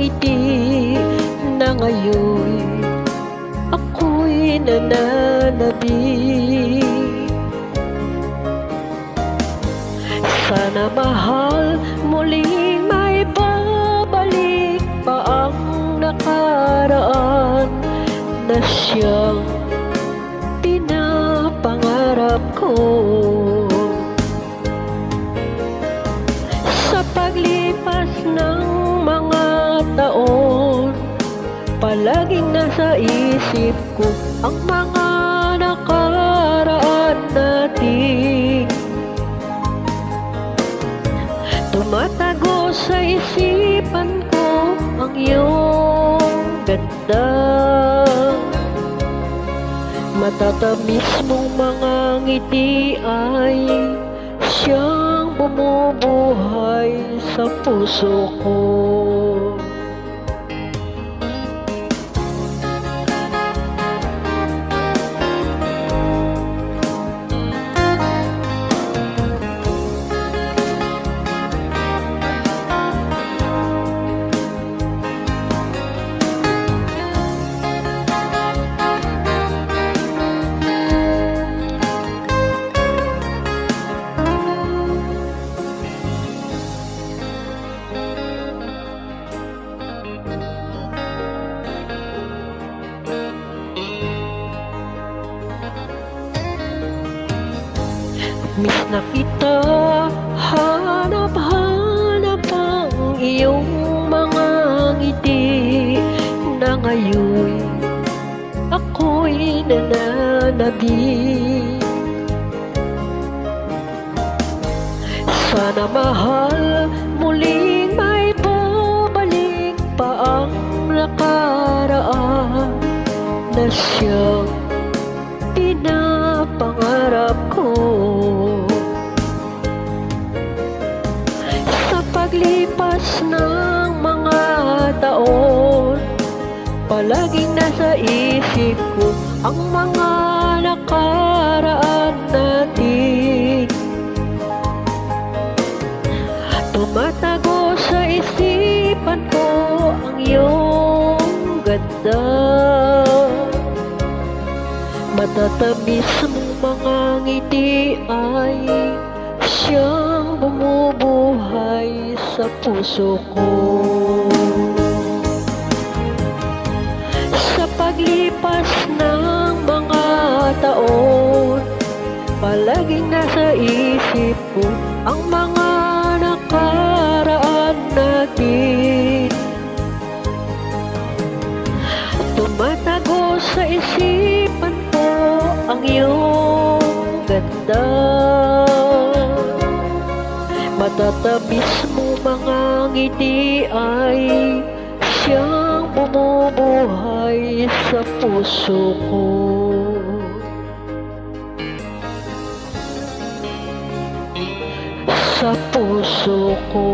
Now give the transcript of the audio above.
ngiti na ngayon ako'y nananabik. Sana mahal muling may babalik pa ang nakaraan na siyang pinapangarap ko. Sa paglipas ng mga taon, palaging nasa isip ko ang mga nakaraan natin. Tumatago sa isipan ko ang iyong ganda, matatamis mong mga ngiti ay siyang bumubuhay sa puso ko. Miss na kita, hanap-hanap ang iyong mga ngiti na ngayon ako'y nananabik. Sana mahal muling may babalik pa ang nakaraan na siyang pinapangarap ko. Sa paglipas ng mga taon, palaging nasa isip ko ang mga nakaraan natin. Tumatago sa isipan ko ang iyong ganda, matatamis mong mga ngiti ay siyang bumubuhay sa puso ko. Sa paglipas ng mga taon, palaging nasa isip ko ang mga nakaraan natin. Tumatago sa isipan ko ang iyong ganda, matatamis mo mga ngiti ay siyang bumubuhay sa puso ko. Sa puso ko.